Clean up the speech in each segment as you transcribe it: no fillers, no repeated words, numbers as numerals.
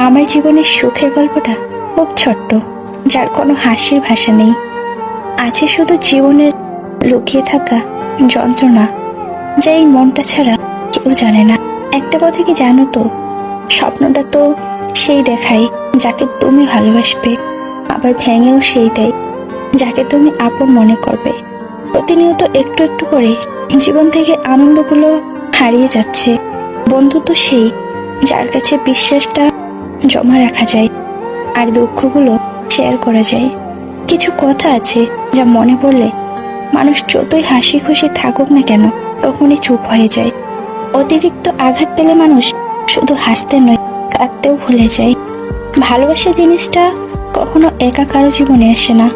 আমার জীবনের সুখের গল্পটা খুব ছোট্ট, যার কোনো হাসির ভাষা নেই। আছে শুধু জীবনের লুকিয়ে থাকা যন্ত্রণা, যা এই মনটা ছাড়া কেউ জানে না। একটা কথা কি জানো তো, স্বপ্নটা তো সেই দেখায় যাকে তুমি ভালোবাসবে, আবার ভেঙেও সেই দেয় যাকে তুমি আপন মনে করবে। প্রতিনিয়ত একটু একটু করে জীবন থেকে আনন্দগুলো হারিয়ে যাচ্ছে। বন্ধুত্ব সেই যার কাছে বিশ্বাসটা জমা রাখা যায় আর দুঃখগুলো শেয়ার করা যায়। কিছু কথা আছে যা মনে পড়লে মানুষ যতই হাসি খুশি থাকুক না কেন তখনই চুপ হয়ে যায়। অতিরিক্ত আঘাত পেলে মানুষ শুধু হাসতে নয়, কাঁদতেও ভুলে যায়। ভালোবাসা জিনিসটা কখনো একা কারো জীবনে আসে না,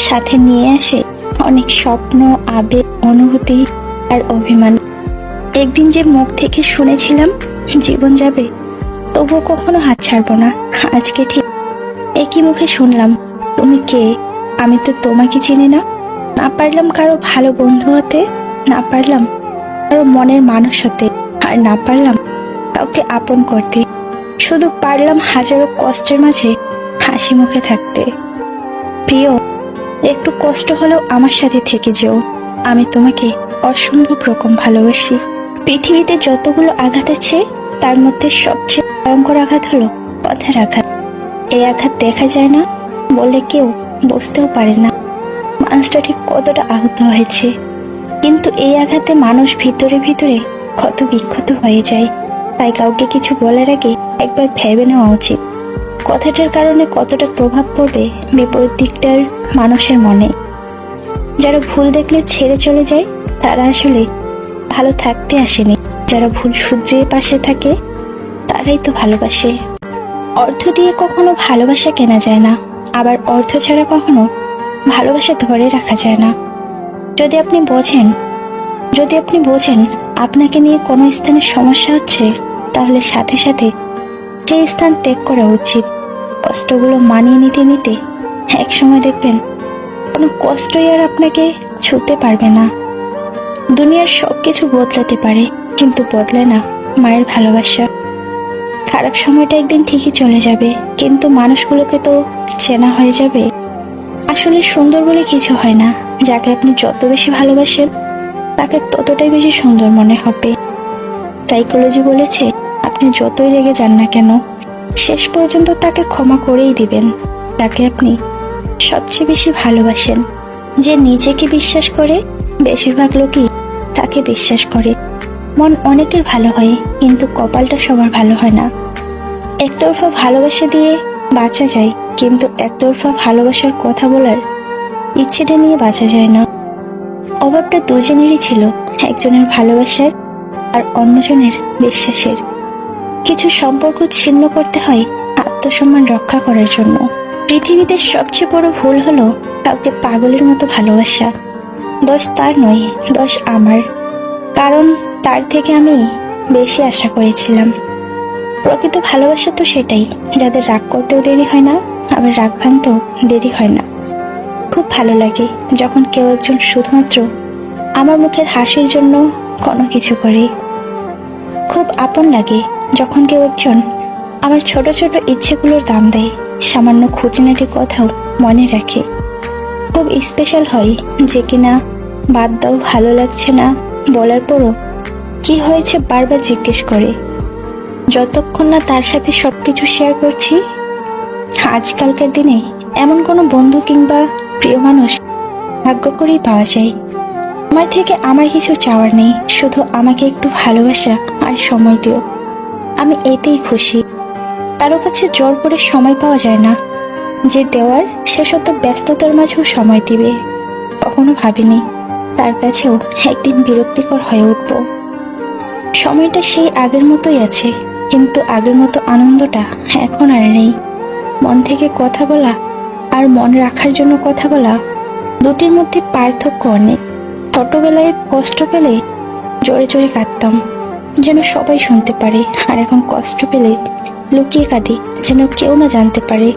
সাথে নিয়ে আসে অনেক স্বপ্ন, আবেগ, অনুভূতি আর অভিমান। একদিন যে মুখ থেকে শুনেছিলাম জীবন যাবে, তবুও কখনো হাত ছাড়বো না। আজকে ঠিক একই মুখে শুনলাম, তুমি কে? আমি তো তোমাকে চিনি না। না পারলাম কারো ভালো বন্ধু হতে, না পারলাম কারো মনের মানুষ হতে, আর না পারলাম কাউকে আপন করতে। শুধু পারলাম হাজারো কষ্টের মাঝে হাসি মুখে থাকতে। প্রিয়, একটু কষ্ট হলেও আমার সাথে থেকে যেও। আমি তোমাকে অসম্ভব রকম ভালোবাসি। পৃথিবীতে যতগুলো আঘাত আছে তার মধ্যে সবচেয়ে ভয়ঙ্কর আঘাত হলো কথার আঘাত। এই আঘাত দেখা যায় না বলে কেউ বুঝতেও পারে না মানুষটা ঠিক কতটা আহত হয়েছে, কিন্তু এই আঘাতে মানুষ ভিতরে ভিতরে ক্ষত বিক্ষত হয়ে যায়। তাই কাউকে কিছু বলার আগে একবার ভেবে নেওয়া উচিত কথাটার কারণে কতটা প্রভাব পড়বে বিপরীত দিকটার মানুষের মনে। যারা ভুল দেখলে ছেড়ে চলে যায় তারা আসলে ভালো থাকতে আসেনি, যারা ভুল শুধরিয়ে পাশে থাকে তারাই তো ভালোবাসে। অর্থ দিয়ে কখনো ভালোবাসা কেনা যায় না, আবার অর্থ ছাড়া কখনো ভালোবাসা ধরে রাখা যায় না। যদি আপনি বোঝেন আপনাকে নিয়ে কোনো স্থানে সমস্যা হচ্ছে, তাহলে সাথে সাথে সেই স্থান ত্যাগ করা উচিত। কষ্টগুলো মানিয়ে নিতে নিতে এক সময় দেখবেন কোনো কষ্টই আর আপনাকে ছুঁতে পারবে না। দুনিয়ার সবকিছু বদলাতে পারে, কিন্তু বদলায় না মায়ের ভালোবাসা। খারাপ সময়টা একদিন ঠিকই চলে যাবে, কিন্তু মানুষগুলোকে তো চেনা হয়ে যাবে। আসলে সুন্দর বলে কিছু হয় না, যাকে আপনি যত বেশি ভালোবাসেন তাকে ততটাই বেশি সুন্দর মনে হবে। সাইকোলজি বলেছে, আপনি যতই রেগে যান না কেন শেষ পর্যন্ত তাকে ক্ষমা করেই দিবেন যাকে আপনি সবচেয়ে বেশি ভালোবাসেন। যে নিজেকে বিশ্বাস করে বেশিরভাগ লোকই তাকে বিশ্বাস করে। মন অনেকের ভালো হয়, কিন্তু কপালটা সবার ভালো হয় না। একতরফা ভালোবাসা দিয়ে বাঁচা যায়, কিন্তু একতরফা ভালোবাসার কথা বলার ইচ্ছেটা নিয়ে বাঁচা যায় না। অভাবটা দুজনেরই ছিল, একজনের ভালোবাসার আর অন্যজনের বিশ্বাসের। কিছু সম্পর্ক ছিন্ন করতে হয় আত্মসম্মান রক্ষা করার জন্য। পৃথিবীতে সবচেয়ে বড় ভুল হলো কাউকে পাগলের মতো ভালোবাসা। দোষ তার নয়, দোষ আমার, কারণ তার থেকে আমি বেশি আশা করেছিলাম। প্রকৃত ভালোবাসা তো সেটাই, যাদের রাগ করতেও দেরি হয় না, আবার রাগ ভাঙতেও দেরি হয় না। খুব ভালো লাগে যখন কেউ একজন শুধুমাত্র আমার মুখের হাসির জন্য কোনো কিছু করে। খুব আপন লাগে যখন কেউ একজন আমার ছোট ছোট ইচ্ছেগুলোর দাম দেয়, সামান্য খুঁটিনাটি কথাও মনে রাখে। খুব স্পেশাল হয় যে কিনা বাদ দাও, ভালো লাগছে না বলার পরও কি হয়েছে বারবার জিজ্ঞেস করে, যতক্ষণ না তার সাথে সবকিছু শেয়ার করছি। আজকালকার দিনে এমন কোনো বন্ধু কিংবা প্রিয় মানুষ ভাগ্য করেই পাওয়া যায়। আমার থেকে আমার কিছু চাওয়ার নেই, শুধু আমাকে একটু ভালোবাসা আর সময় দিও, আমি এতেই খুশি। কারো কাছে জোর করে সময় পাওয়া যায় না, যে দেওয়ার সে শত ব্যস্ততার মাঝেও সময় দিবে। কখনো ভাবিনি তার কাছেও একদিন বিরক্তিকর হয়ে উঠব। সময়টা সেই আগের মতোই আছে, কিন্তু আগের মতো আনন্দটা এখন আর নেই। মন থেকে কথা বলা আর মন রাখার জন্য কথা বলা, দুটির মধ্যে পার্থক্য অনেক। ছোটবেলায় কষ্ট পেলে জোরে জোরে কাঁদতাম যেন সবাই শুনতে পারে, আর এখন কষ্ট পেলে লুকিয়ে কাঁদি যেন কেউ না জানতে পারে।